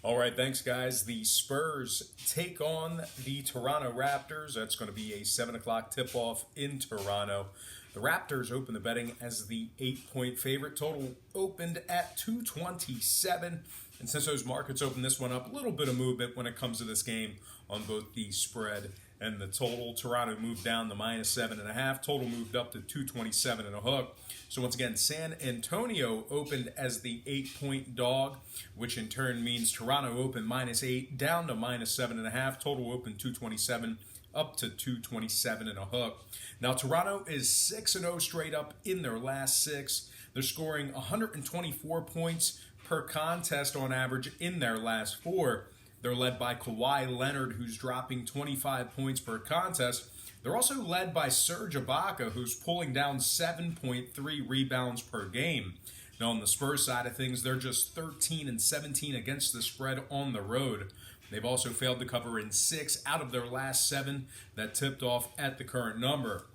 All right, thanks, guys. The Spurs take on the Toronto Raptors. That's going to be a 7 o'clock tip off in Toronto. The Raptors open the betting as the 8-point favorite. Total opened at 227. And since those markets opened this one up, a little bit of movement when it comes to this game on both the spread and the total. Toronto moved down to -7.5. Total moved up to 227 and a hook. So once again, San Antonio opened as the 8-point dog, which in turn means Toronto opened -8 down to -7.5. Total opened 227 up to 227 and a hook. Now Toronto is 6-0 straight up in their last six. They're scoring 124 points per contest on average in their last four. They're led by Kawhi Leonard, who's dropping 25 points per contest. They're also led by Serge Ibaka, who's pulling down 7.3 rebounds per game. Now, on the Spurs side of things, they're just 13 and 17 against the spread on the road. They've also failed to cover in 6 out of their last 7 that tipped off at the current number.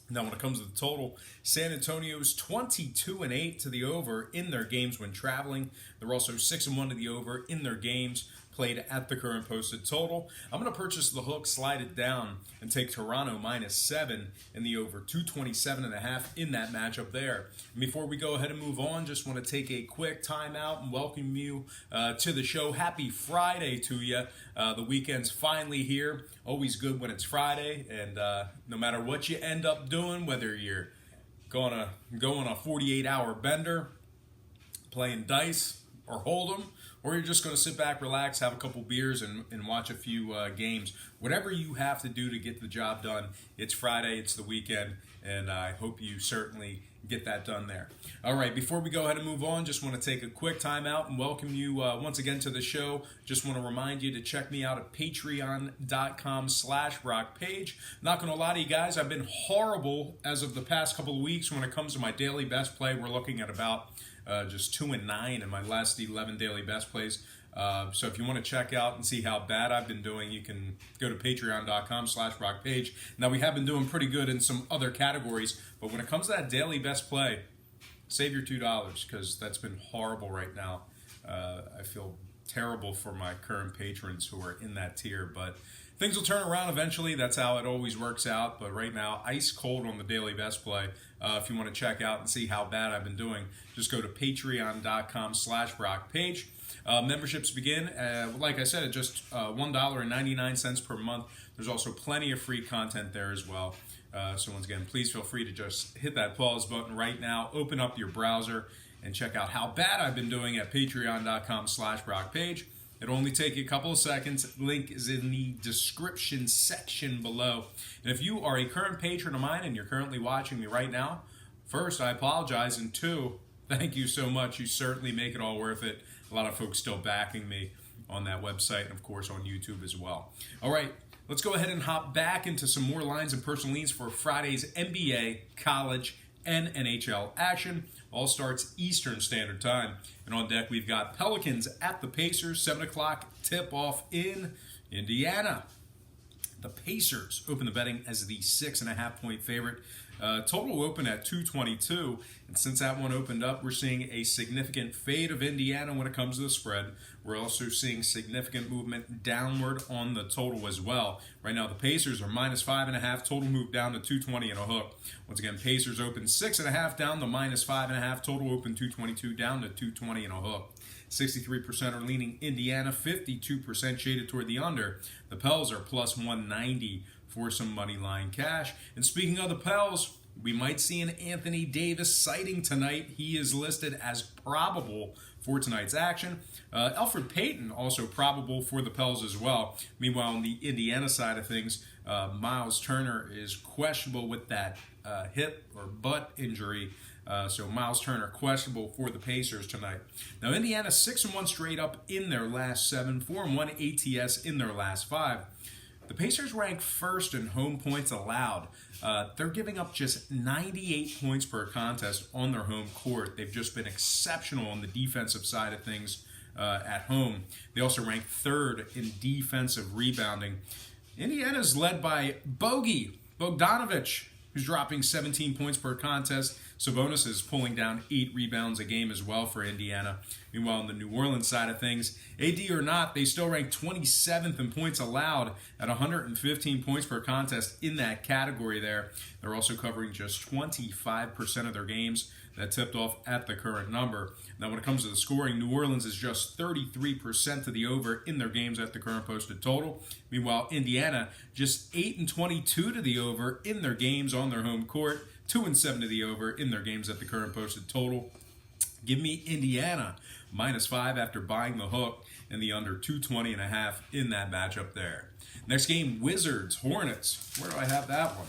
Now, when it comes to the total, San Antonio's 22-8 to the over in their games when traveling. They're also 6-1 to the over in their games played at the current posted total. I'm going to purchase the hook, slide it down, and take Toronto -7 in the over 227.5 in that matchup there. And before we go ahead and move on, just want to take a quick timeout and welcome you to the show. Happy Friday to you. The weekend's finally here. Always good when it's Friday, and no matter what you end up doing, whether you're going to go on a 48-hour bender, playing dice or hold'em, or you're just going to sit back, relax, have a couple beers, and watch a few games. Whatever you have to do to get the job done, it's Friday, it's the weekend, and I hope you certainly get that done there. All right, before we go ahead and move on, just want to take a quick time out and welcome you once again to the show. Just want to remind you to check me out at patreon.com/rockpage. Not going to lie to you guys, I've been horrible as of the past couple of weeks when it comes to my daily best play. We're looking at about just 2 and 9 in my last 11 daily best plays. So if you want to check out and see how bad I've been doing, you can go to patreon.com/rockpage. Now, we have been doing pretty good in some other categories, but when it comes to that daily best play, save your $2 because that's been horrible right now. I feel terrible for my current patrons who are in that tier, but things will turn around eventually. That's how it always works out. But right now, ice cold on the daily best play. If you want to check out and see how bad I've been doing, just go to patreon.com/rockpage. Memberships begin, like I said, at just $1.99 per month. There's also plenty of free content there as well. So once again, please feel free to just hit that pause button right now, open up your browser, and check out how bad I've been doing at patreon.com/rockpage. It'll only take you a couple of seconds. Link is in the description section below. And if you are a current patron of mine and you're currently watching me right now, first, I apologize. And two, thank you so much. You certainly make it all worth it. A lot of folks still backing me on that website and, of course, on YouTube as well. All right, let's go ahead and hop back into some more lines and personal leans for Friday's NBA, college, and NHL action. All starts Eastern Standard Time. And on deck, we've got Pelicans at the Pacers, 7 o'clock tip-off in Indiana. The Pacers open the betting as the 6.5-point favorite. Total open at 222. And since that one opened up, we're seeing a significant fade of Indiana when it comes to the spread. We're also seeing significant movement downward on the total as well. Right now, the Pacers are -5.5. Total moved down to 220 and a hook. Once again, Pacers open 6.5 down to -5.5. Total open 222 down to 220 and a hook. 63% are leaning Indiana, 52% shaded toward the under. The Pels are +190 for some money line cash. And speaking of the Pels, we might see an Anthony Davis sighting tonight. He is listed as probable for tonight's action. Elfrid Payton also probable for the Pels as well. Meanwhile, on the Indiana side of things, Miles Turner is questionable with that hip or butt injury. So Miles Turner questionable for the Pacers tonight. Now, Indiana 6-1 straight up in their last 7, 4-1 ATS in their last 5. The Pacers rank first in home points allowed. They're giving up just 98 points per contest on their home court. They've just been exceptional on the defensive side of things at home. They also rank third in defensive rebounding. Indiana's led by Bogdanovich, who's dropping 17 points per contest. Sabonis is pulling down 8 rebounds a game as well for Indiana. Meanwhile, on the New Orleans side of things, AD or not, they still rank 27th in points allowed at 115 points per contest in that category there. They're also covering just 25% of their games that tipped off at the current number. Now, when it comes to the scoring, New Orleans is just 33% to the over in their games at the current posted total. Meanwhile, Indiana just 8-22 to the over in their games on their home court, 2-7 to the over in their games at the current posted total. Give me Indiana -5 after buying the hook and the under 220.5 in that matchup there. Next game, Wizards, Hornets. Where do I have that one?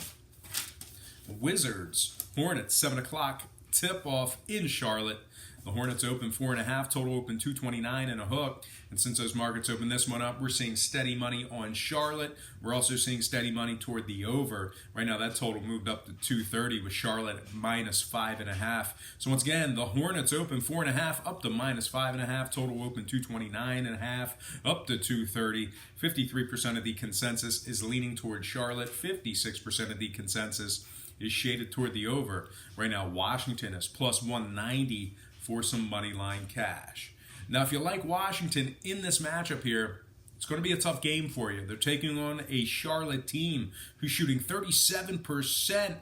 Wizards, Hornets, 7 o'clock tip-off in Charlotte. The Hornets open 4.5, total open 229 and a hook. And since those markets open this one up, we're seeing steady money on Charlotte. We're also seeing steady money toward the over. Right now, that total moved up to 230 with Charlotte at -5.5. So once again, the Hornets open 4.5 up to -5.5. Total open 229.5 up to 230. 53% of the consensus is leaning toward Charlotte. 56% of the consensus is shaded toward the over. Right now, Washington is +190 for some money line cash. Now, if you like Washington in this matchup here, it's going to be a tough game for you. They're taking on a Charlotte team who's shooting 37%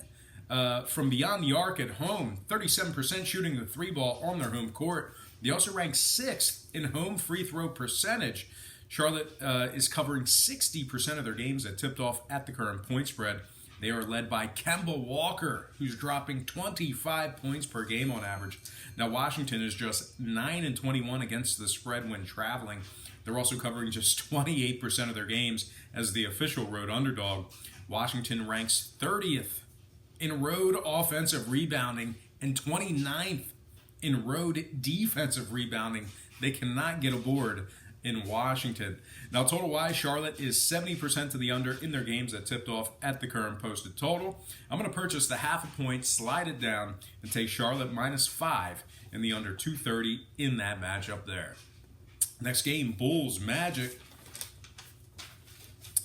from beyond the arc at home, 37% shooting the 3-ball on their home court. They also rank 6th in home free throw percentage. Charlotte is covering 60% of their games that tipped off at the current point spread. They are led by Kemba Walker, who's dropping 25 points per game on average. Now, Washington is just 9-21 against the spread when traveling. They're also covering just 28% of their games as the official road underdog. Washington ranks 30th in road offensive rebounding and 29th in road defensive rebounding. They cannot get aboard in Washington. Now, total-wise, Charlotte is 70% to the under in their games that tipped off at the current posted total. I'm going to purchase the 0.5 point, slide it down, and take Charlotte -5 in the under 230 in that matchup there. Next game, Bulls, Magic.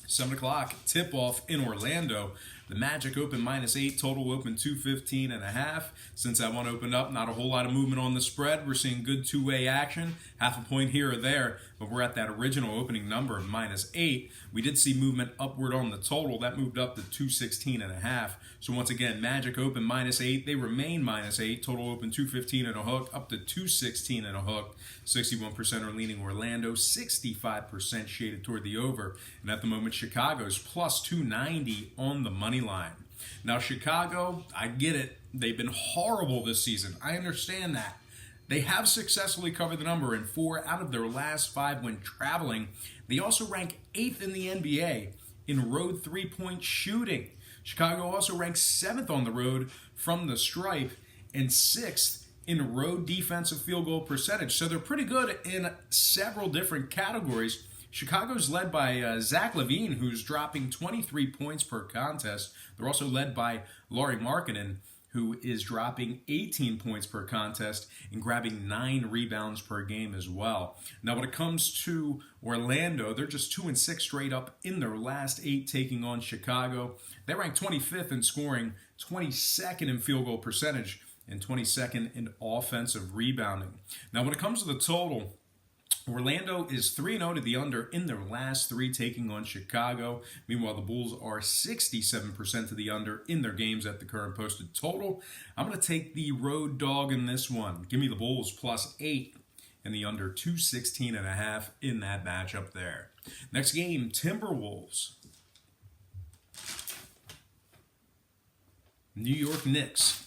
7 o'clock, tip-off in Orlando. The Magic open -8, total open 215.5. Since that one opened up, not a whole lot of movement on the spread. We're seeing good two-way action, 0.5 point here or there, but we're at that original opening number of -8. We did see movement upward on the total. That moved up to 216.5. So once again, Magic open -8. They remain -8. Total open 215 and a hook, up to 216 and a hook. 61% are leaning Orlando, 65% shaded toward the over. And at the moment, Chicago's +290 on the money line. Now, Chicago, I get it. They've been horrible this season. I understand that. They have successfully covered the number in 4 out of their last 5 when traveling. They also rank 8th in the NBA in road 3-point shooting. Chicago also ranks 7th on the road from the stripe and 6th in road defensive field goal percentage. So they're pretty good in several different categories. Chicago's led by Zach LaVine, who's dropping 23 points per contest. They're also led by Lauri Markkanen, who is dropping 18 points per contest and grabbing 9 rebounds per game as well. Now, when it comes to Orlando, they're just 2-6 straight up in their last 8 taking on Chicago. They rank 25th in scoring, 22nd in field goal percentage, and 22nd in offensive rebounding. Now, when it comes to the total, Orlando is 3-0 to the under in their last 3 taking on Chicago. Meanwhile, the Bulls are 67% to the under in their games at the current posted total. I'm going to take the road dog in this one. Give me the Bulls +8 and the under 216.5 in that matchup there. Next game, Timberwolves. New York Knicks.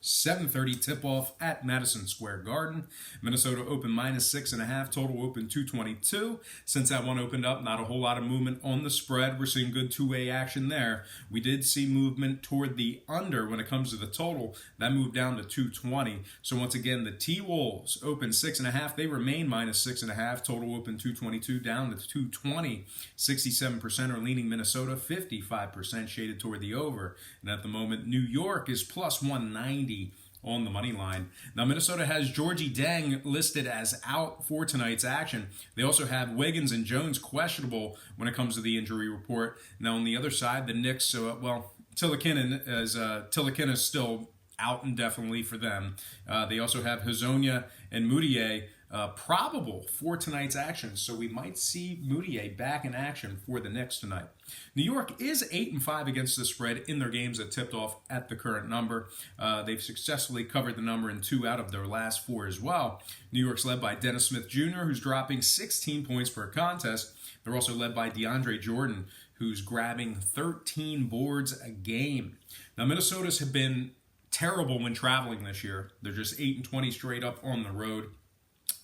7:30 tip-off at Madison Square Garden. Minnesota open -6.5, total open 222. Since that one opened up, not a whole lot of movement on the spread. We're seeing good two-way action there. We did see movement toward the under when it comes to the total. That moved down to 220. So once again, the T-Wolves open 6.5. They remain -6.5. Total open 222 down to 220. 67% are leaning Minnesota, 55% shaded toward the over. And at the moment, New York is +190 on the money line. Now, Minnesota has Georgie Deng listed as out for tonight's action. They also have Wiggins and Jones questionable when it comes to the injury report. Now, on the other side, the Knicks, Tilakinen is still out indefinitely for them. They also have Hazonia and Moutier probable for tonight's action, so we might see Moutier back in action for the Knicks tonight. New York is 8-5 against the spread in their games that tipped off at the current number. They've successfully covered the number in 2 out of their last 4 as well. New York's led by Dennis Smith Jr., who's dropping 16 points per contest. They're also led by DeAndre Jordan, who's grabbing 13 boards a game. Now, Minnesota's have been terrible when traveling this year. They're just 8-20 straight up on the road.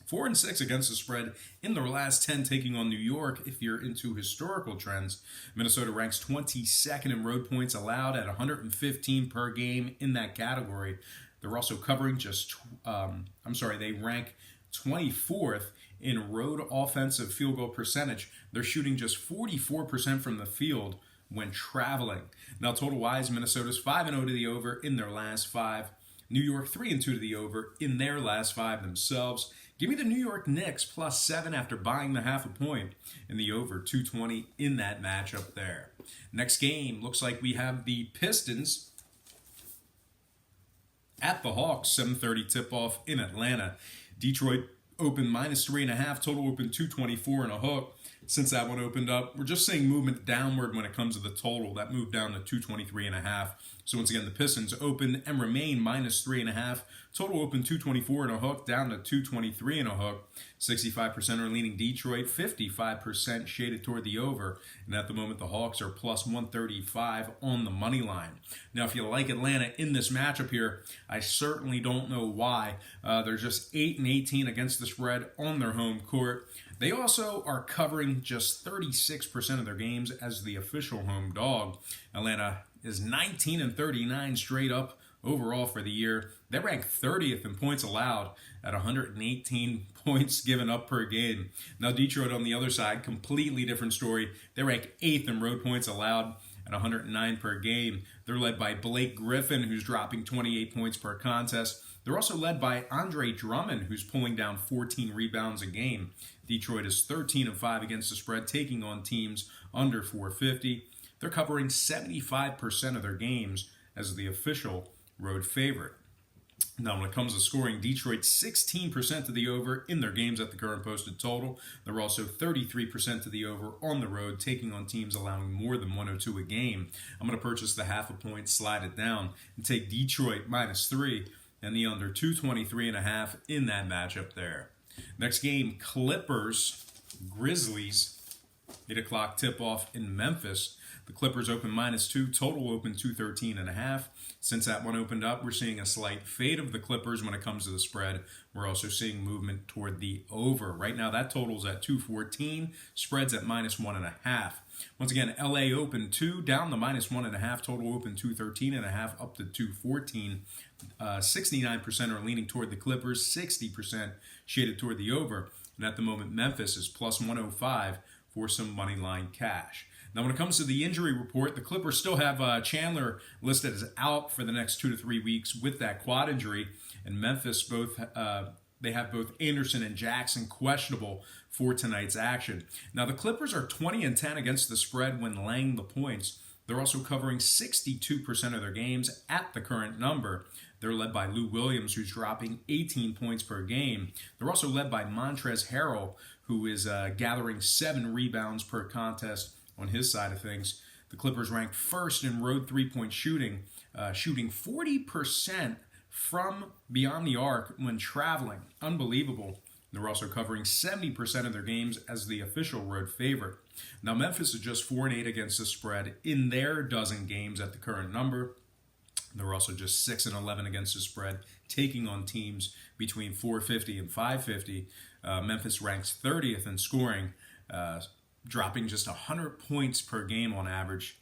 4-6 against the spread in their last 10 taking on New York. If you're into historical trends, Minnesota ranks 22nd in road points allowed at 115 per game in that category. They're also covering they rank 24th in road offensive field goal percentage. They're shooting just 44% from the field when traveling. Now, total-wise, Minnesota's 5-0 to the over in their last 5. New York 3-2 to the over in their last 5 themselves. Give me the New York Knicks +7 after buying the half a point in the over 220 in that matchup there. Next game, looks like we have the Pistons at the Hawks, 7:30 tip-off in Atlanta. Detroit opened -3.5, total open 224 and a hook. Since that one opened up, we're just seeing movement downward when it comes to the total. That moved down to 223.5. So once again, the Pistons open and remain -3.5. Total open 224 and a hook, down to 223 and a hook. 65% are leaning Detroit, 55% shaded toward the over. And at the moment, the Hawks are +135 on the money line. Now, if you like Atlanta in this matchup here, I certainly don't know why. They're just 8-18 against the spread on their home court. They also are covering just 36% of their games as the official home dog. Atlanta is 19-39 straight up overall for the year. They rank 30th in points allowed at 118 points given up per game. Now, Detroit on the other side, completely different story. They rank 8th in road points allowed at 109 per game. They're led by Blake Griffin, who's dropping 28 points per contest. They're also led by Andre Drummond, who's pulling down 14 rebounds a game. Detroit is 13-5 against the spread, taking on teams under 450. They're covering 75% of their games as the official road favorite. Now, when it comes to scoring, Detroit 16% to the over in their games at the current posted total. They're also 33% to the over on the road, taking on teams allowing more than 102 a game. I'm going to purchase the half a point, slide it down, and take Detroit -3 and the under 223.5 in that matchup there. Next game, Clippers, Grizzlies, 8 o'clock tip-off in Memphis. The Clippers open -2, total open 213.5. Since that one opened up, we're seeing a slight fade of the Clippers when it comes to the spread. We're also seeing movement toward the over. Right now, that total's at 214, spreads at -1.5. Once again, LA open 2, down to -1.5, total open 213.5, up to 214. 69% are leaning toward the Clippers, 60% shaded toward the over. And at the moment, Memphis is +105 for some money line cash. Now, when it comes to the injury report, the Clippers still have Chandler listed as out for the next 2 to 3 weeks with that quad injury, and Memphis they have both Anderson and Jackson questionable for tonight's action. Now, the Clippers are 20-10 against the spread when laying the points. They're also covering 62% of their games at the current number. They're led by Lou Williams, who's dropping 18 points per game. They're also led by Montrezl Harrell, who is gathering 7 rebounds per contest on his side of things. The Clippers ranked first in road three-point shooting, shooting 40% from beyond the arc when traveling. Unbelievable. They're also covering 70% of their games as the official road favorite. Now, Memphis is just 4-8 against the spread in their dozen games at the current number. They're also just 6-11 against the spread, taking on teams between 450 and 550. Memphis ranks 30th in scoring, dropping just 100 points per game on average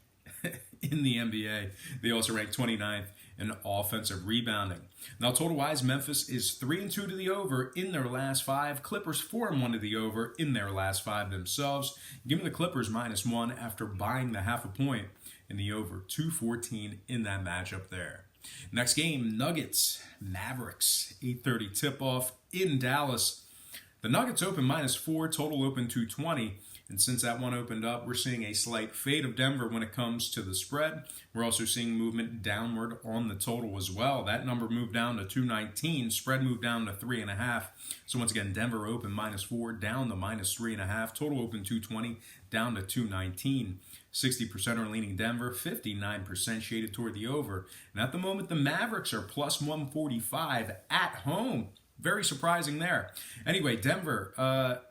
in the NBA. They also rank 29th in offensive rebounding. Now, total-wise, Memphis is 3-2 to the over in their last 5. Clippers 4-1 to the over in their last 5 themselves. Give me the Clippers -1 after buying the half a point in the over 214 in that matchup there. Next game, Nuggets, Mavericks, 8:30 tip-off in Dallas. The Nuggets open -4, total open 220. And since that one opened up, we're seeing a slight fade of Denver when it comes to the spread. We're also seeing movement downward on the total as well. That number moved down to 219. Spread moved down to 3.5. So once again, Denver open -4, down to -3.5. Total open 220, down to 219. 60% are leaning Denver, 59% shaded toward the over. And at the moment, the Mavericks are +145 at home. Very surprising there. Anyway, Denver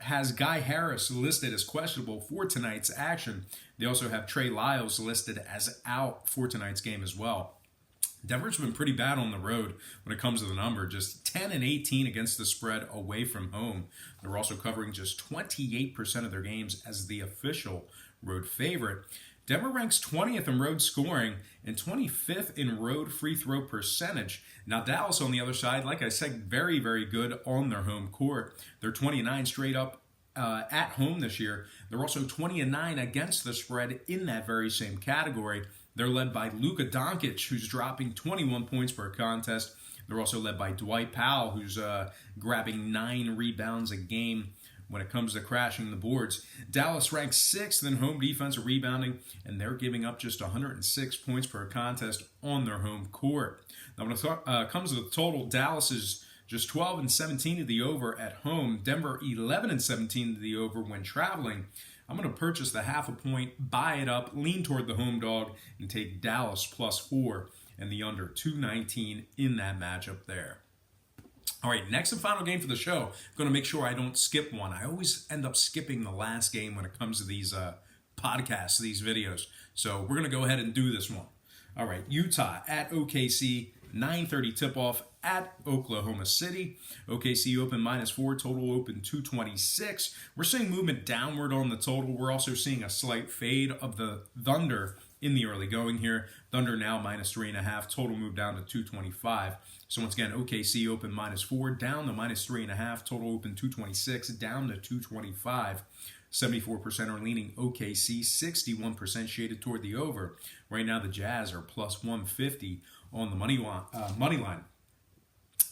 has Guy Harris listed as questionable for tonight's action. They also have Trey Lyles listed as out for tonight's game as well. Denver's been pretty bad on the road when it comes to the number, just 10-18 against the spread away from home. They're also covering just 28% of their games as the official road favorite. Denver ranks 20th in road scoring and 25th in road free throw percentage. Now Dallas on the other side, like I said, very, very good on their home court. They're 29 straight up at home this year. They're also 20-9 against the spread in that very same category. They're led by Luka Doncic, who's dropping 21 points per contest. They're also led by Dwight Powell, who's grabbing 9 rebounds a game when it comes to crashing the boards. Dallas ranks 6th in home defensive rebounding, and they're giving up just 106 points per contest on their home court. Now, when it comes to the total, Dallas is just 12-17 to the over at home. Denver 11-17 to the over when traveling. I'm going to purchase the half a point, buy it up, lean toward the home dog, and take Dallas +4 and the under 219 in that matchup there. All right, next and final game for the show. I'm going to make sure I don't skip one. I always end up skipping the last game when it comes to these podcasts, these videos. So we're going to go ahead and do this one. All right, Utah at OKC, 9:30 tip-off at Oklahoma City. OKC open -4, total open 226. We're seeing movement downward on the total. We're also seeing a slight fade of the Thunder in the early going here. Thunder now -3.5, total move down to 225. So once again, OKC open -4, down to -3.5, total open 226, down to 225. 74% are leaning OKC, 61% shaded toward the over. Right now, the Jazz are +150 on the money line.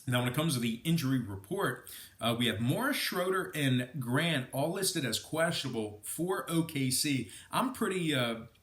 Now, when it comes to the injury report, we have Morris, Schroeder, and Grant all listed as questionable for OKC. I'm pretty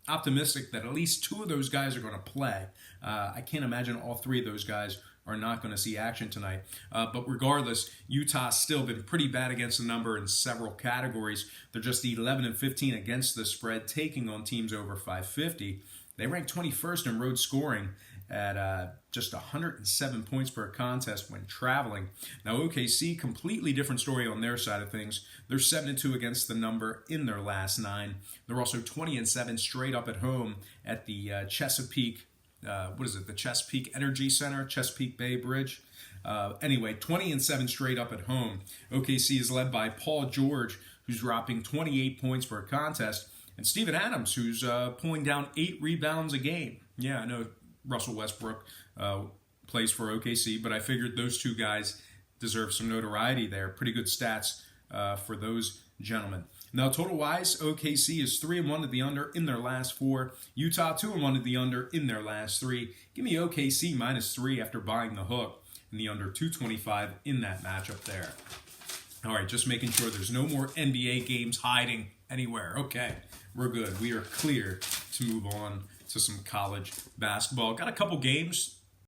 optimistic that at least 2 of those guys are going to play. I can't imagine all 3 of those guys are not going to see action tonight. But regardless, Utah's still been pretty bad against the number in several categories. They're just 11-15 against the spread, taking on teams over 550. They rank 21st in road scoring at just 107 points per contest when traveling. Now OKC, completely different story on their side of things. They're 7-2 against the number in their last 9. They're also 20-7 straight up at home at the Chesapeake. The Chesapeake Energy Center, Chesapeake Bay Bridge. Anyway, 20-7 straight up at home. OKC is led by Paul George, who's dropping 28 points per contest, and Steven Adams, who's pulling down 8 rebounds a game. Yeah, I know Russell Westbrook plays for OKC, but I figured those 2 guys deserve some notoriety there. Pretty good stats for those gentlemen. Now, total-wise, OKC is 3-1 to the under in their last 4. Utah 2-1 to the under in their last 3. Give me OKC -3 after buying the hook and the under 225 in that matchup there. All right, just making sure there's no more NBA games hiding anywhere. Okay, we're good. We are clear to move on to some college basketball. Got a couple games